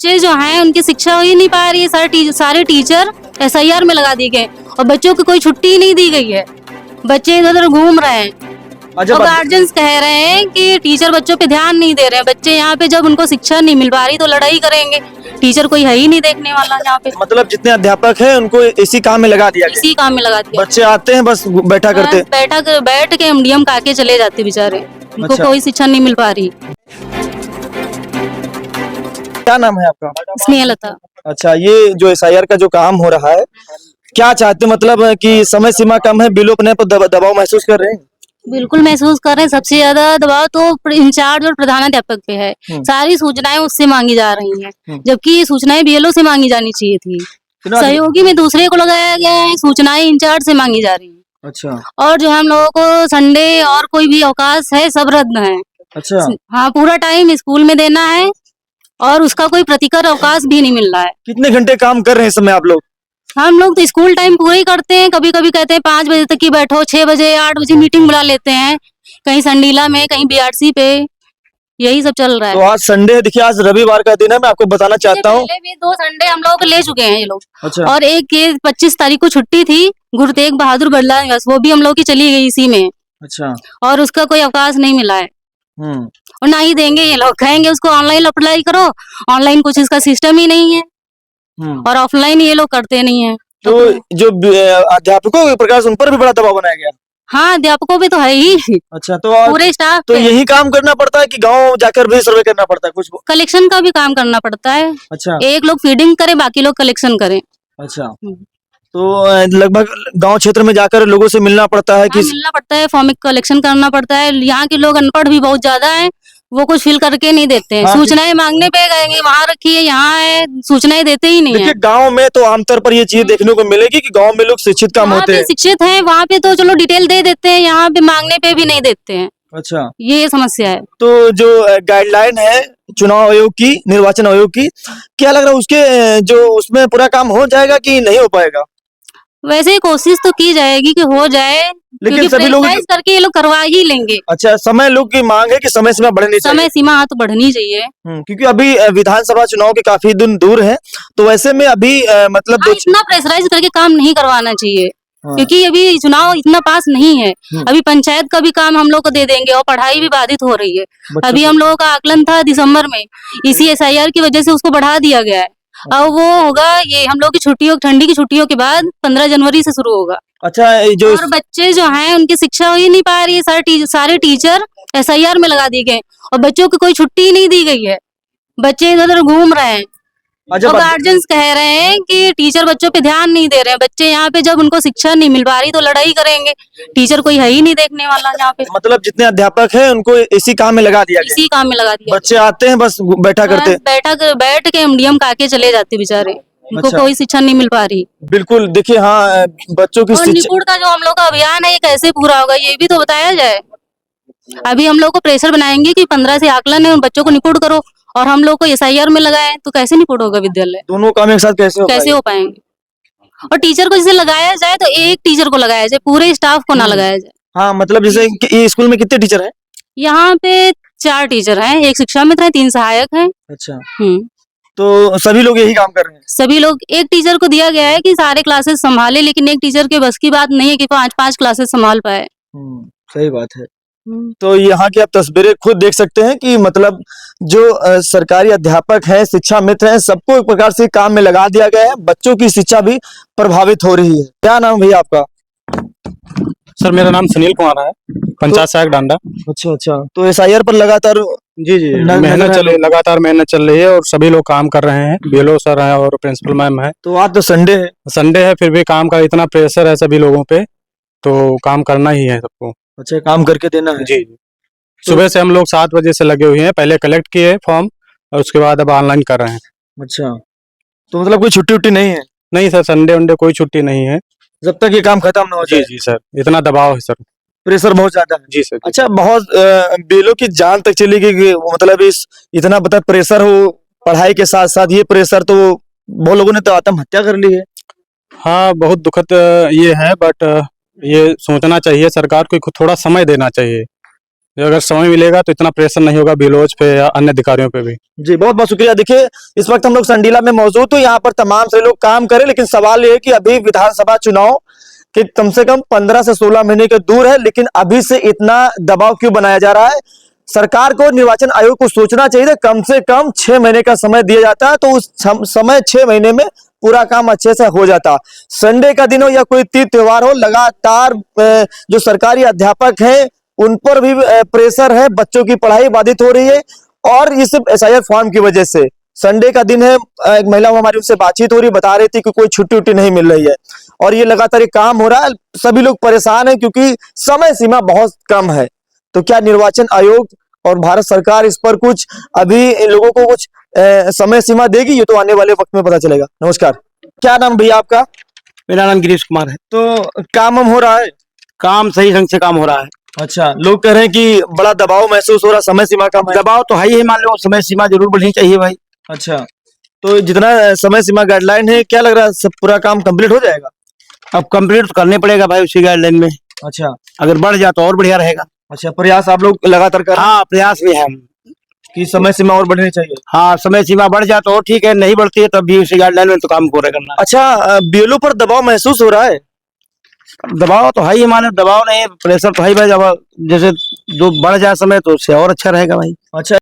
बच्चे जो हैं उनकी शिक्षा हो ही नहीं पा रही है। सारे टीचर एसआईआर में लगा दिए गए और बच्चों को कोई छुट्टी ही नहीं दी गई है। बच्चे इधर उधर घूम रहे हैं अच्छा और गार्जियंस कह रहे हैं कि टीचर बच्चों पे ध्यान नहीं दे रहे हैं। बच्चे यहाँ पे जब उनको शिक्षा नहीं मिल पा रही तो लड़ाई करेंगे। टीचर कोई है ही नहीं देखने वाला यहाँ पे। मतलब जितने अध्यापक हैं उनको इसी काम में लगा दिया गया। इसी काम में लगा दिया। बच्चे आते हैं बस बैठा करते। बैठ के एमडीएम काके चले जाते बेचारे। उनको अच्छा। कोई शिक्षा नहीं मिल पा रही। क्या नाम है आपका? स्नेहलता। अच्छा, ये जो एसआईआर का जो काम हो रहा है, क्या चाहते मतलब कि समय सीमा कम है, बिलों अपने पर दबाव महसूस कर रहे हैं? बिल्कुल महसूस कर रहे हैं। सबसे ज्यादा दबाव तो इंचार्ज और प्रधानाध्यापक पे है। सारी सूचनाएं उससे मांगी जा रही हैं, जबकि ये सूचनाएं बीएलओ से मांगी जानी चाहिए थी। सहयोगी में दूसरे को लगाया गया है, सूचनाएं इंचार्ज से मांगी जा रही हैं। अच्छा। और जो हम लोगों को संडे और कोई भी अवकाश है सब रद्द है। अच्छा। हाँ, पूरा टाइम स्कूल में देना है और उसका कोई प्रतिकर अवकाश भी नहीं मिल रहा है। कितने घंटे काम कर रहे हैं इस समय आप लोग? हम लोग तो स्कूल टाइम पूरे ही करते हैं। कभी कभी कहते हैं 5 बजे तक ही बैठो, 6 बजे 8 बजे मीटिंग बुला लेते हैं, कहीं संडीला में, कहीं बीआरसी पे। यही सब चल रहा है। तो आज संडे है, देखिए आज रविवार का दिन है, मैं आपको बताना चाहता हूँ। पहले भी 2 संडे हम लोगों को ले चुके हैं ये लोग। अच्छा। और एक ये 25 तारीख को छुट्टी थी, गुरु तेग बहादुर गढ़ला दिवस, वो भी हम लोग की चली गई इसी में। अच्छा। और उसका कोई अवकाश नहीं मिला है और ना ही देंगे। ये लोग कहेंगे उसको ऑनलाइन अप्लाई करो, ऑनलाइन कुछ इसका सिस्टम ही नहीं है और ऑफलाइन ये लोग करते नहीं है। तो जो अध्यापकों के प्रकार से उन पर भी बड़ा दबाव बनाया गया। हाँ, अध्यापकों पे तो है ही। अच्छा, तो पूरे स्टाफ तो पे यही काम करना पड़ता है कि गांव जाकर भी सर्वे करना पड़ता है कुछ? कलेक्शन का भी काम करना पड़ता है। अच्छा। एक लोग फीडिंग करे, बाकी लोग कलेक्शन करें। अच्छा, तो लगभग गांव क्षेत्र में जाकर लोगों से मिलना पड़ता है कि मिलना पड़ता है, फॉर्म कलेक्शन करना पड़ता है। यहाँ के लोग अनपढ़ भी बहुत ज्यादा हैं, वो कुछ फिल करके नहीं देते हैं। हाँ, सूचनाएं मांगने पे गएंगे, वहाँ रखी है, यहाँ है, सूचनाएं देते ही नहीं है। देखिए गांव में तो आमतौर पर ये चीज देखने को मिलेगी कि गांव में लोग शिक्षित कम होते हैं। शिक्षित हैं वहाँ पे तो चलो डिटेल दे देते हैं, यहाँ पे मांगने पे भी नहीं देते हैं। अच्छा, ये समस्या है। तो जो गाइडलाइन है चुनाव आयोग की, निर्वाचन आयोग की, क्या लग रहा है उसके जो उसमें पूरा काम हो जाएगा कि नहीं हो पाएगा? वैसे कोशिश तो की जाएगी कि हो जाए, लेकिन सभी लोग करके ये लोग करवा ही लेंगे। अच्छा, समय लोग की मांग है कि समय सीमा बढ़नी चाहिए। समय सीमा तो बढ़नी चाहिए। क्योंकि अभी विधानसभा चुनाव के काफी दिन दूर है, तो वैसे में अभी मतलब इतना प्रेशराइज करके काम नहीं करवाना चाहिए। क्योंकि अभी चुनाव इतना पास नहीं है। अभी पंचायत का भी काम हम लोग को दे देंगे और पढ़ाई भी बाधित हो रही है। अभी हम लोगों का आकलन था दिसंबर में, इसी एसआईआर की वजह से उसको बढ़ा दिया गया है। अब वो होगा ये हम लोग की छुट्टियों, ठंडी की छुट्टियों के बाद 15 जनवरी से शुरू होगा। अच्छा, जो और बच्चे जो हैं उनकी शिक्षा हो ही नहीं पा रही है। सारे टीचर एसआईआर में लगा दिए गए और बच्चों को कोई छुट्टी ही नहीं दी गई है। बच्चे इधर उधर घूम रहे हैं और गार्जियंस कह रहे हैं कि टीचर बच्चों पे ध्यान नहीं दे रहे हैं। बच्चे यहाँ पे जब उनको शिक्षा नहीं मिल पा रही तो लड़ाई करेंगे। टीचर कोई है ही नहीं देखने वाला यहाँ पे। मतलब जितने अध्यापक हैं उनको इसी काम में लगा दिया गया। इसी काम में लगा दिया। बच्चे आते हैं बस बैठा करते। बैठ के एमडीएम काके चले जाते बेचारे। उनको कोई शिक्षा नहीं मिल पा रही। बिल्कुल, देखिए हाँ, बच्चों की निपुण का जो हम लोग का अभियान है ये कैसे पूरा होगा ये भी तो बताया जाए। अभी हम लोग को प्रेशर बनाएंगे कि 15 से आकलन है, उन बच्चों को निपुण करो, और हम लोग को एसआईआर में लगाए तो कैसे निपुण होगा विद्यालय? दोनों काम एक साथ कैसे हो पाएंगे? और टीचर को जैसे लगाया जाए तो एक टीचर को लगाया जाए, पूरे स्टाफ को ना लगाया जाए। हाँ, मतलब जैसे ये स्कूल में कितने टीचर हैं? यहाँ पे 4 टीचर हैं, 1 शिक्षा मित्र है, 3 सहायक हैं। अच्छा। तो सभी लोग यही काम कर रहे हैं? सभी लोग, एक टीचर को दिया गया है कि सारे क्लासेस संभाले, लेकिन एक टीचर के बस की बात नहीं है कि 5 क्लासेस संभाल पाए। सही बात है। तो यहाँ की आप तस्वीरें खुद देख सकते हैं कि मतलब जो सरकारी अध्यापक हैं, शिक्षा मित्र हैं, सबको एक प्रकार से काम में लगा दिया गया है। बच्चों की शिक्षा भी प्रभावित हो रही है। क्या नाम भैया आपका? सर मेरा नाम सुनील कुमार है, पंचायत सहायक डांडा। अच्छा, तो एसआईआर पर लगातार जी लगातार मेहनत चल रही है और सभी लोग काम कर रहे हैं। बीएलओ सर है और प्रिंसिपल मैम है। तो आज तो संडे है, फिर भी काम का इतना प्रेशर है सभी लोगों पे, तो काम करना ही है सबको। अच्छा, काम करके देना है। जी, सुबह से हम लोग 7 बजे से लगे हुए हैं। पहले कलेक्ट किए फॉर्म और उसके बाद अब ऑनलाइन कर रहे हैं। अच्छा, तो मतलब कोई छुट्टी नहीं है? नहीं सर, संडे वनडे कोई छुट्टी नहीं है जब तक ये काम खत्म ना हो जाए। जी सर, इतना दबाव है सर, प्रेशर बहुत ज्यादा है। जी सर। अच्छा, बहुत बेलों की जान तक चली गई, मतलब इतना बता प्रेशर हो पढ़ाई के साथ साथ, ये प्रेशर तो बहुत लोगों ने तो आत्महत्या कर ली है। हाँ, बहुत दुखद ये है, बट ये सोचना चाहिए सरकार को थोड़ा समय देना चाहिए। अगर समय मिलेगा तो इतना प्रेशर नहीं होगा बीएलओज पे या अन्य अधिकारियों पे भी। जी बहुत बहुत शुक्रिया। देखिए इस वक्त हम लोग संडीला में मौजूद, तो यहाँ पर तमाम से लोग काम करें, लेकिन सवाल ये है कि अभी विधानसभा चुनाव के कम से कम 15 से 16 महीने के दूर है, लेकिन अभी से इतना दबाव क्यों बनाया जा रहा है? सरकार को, निर्वाचन आयोग को सोचना चाहिए, कम से कम 6 महीने का समय दिया जाता है तो उस समय 6 महीने में पूरा काम अच्छे से हो जाता। संडे का दिन हो या कोई तीज त्योहार हो, लगातार जो सरकारी अध्यापक हैं उन पर भी प्रेशर है, बच्चों की पढ़ाई बाधित हो रही है और इस एसआईआर फॉर्म की वजह से। संडे का दिन है, एक महिला हमारी उनसे बातचीत हो रही, बता रही थी कि कोई छुट्टी उट्टी नहीं मिल रही है और ये लगातार ये काम हो रहा है। सभी लोग परेशान हैं क्योंकि समय सीमा बहुत कम है। तो क्या निर्वाचन आयोग और भारत सरकार इस पर कुछ अभी इन लोगों को कुछ समय सीमा देगी? ये तो आने वाले वक्त में पता चलेगा। नमस्कार, क्या नाम भैया आपका? मेरा नाम गिरीश कुमार है। तो काम हो रहा है? काम सही ढंग से काम हो रहा है। अच्छा, लोग कह रहे हैं कि बड़ा दबाव महसूस हो रहा, समय सीमा कम है। दबाव तो है ही, मान लो समय सीमा जरूर बढ़नी चाहिए भाई। अच्छा, तो जितना समय सीमा गाइडलाइन है, क्या लग रहा है सब पूरा काम कंप्लीट हो जाएगा? अब कंप्लीट तो करने पड़ेगा भाई उसी गाइडलाइन में। अच्छा अगर बढ़ जाए तो और बढ़िया रहेगा। अच्छा, प्रयास आप लोग लगातार कर रहे हैं हाँ, प्रयास भी है कि समय सीमा और बढ़नी चाहिए? हाँ, समय सीमा बढ़ जाए तो और ठीक है, नहीं बढ़ती है तब भी उसी गाइडलाइन में तो काम पूरा करना। अच्छा, बीएलओ पर दबाव महसूस हो रहा है? दबाव तो है ही, माने दबाव नहीं, प्रेशर तो है ही भाई। जब जैसे जो बढ़ जाए समय तो उससे और अच्छा रहेगा भाई। अच्छा।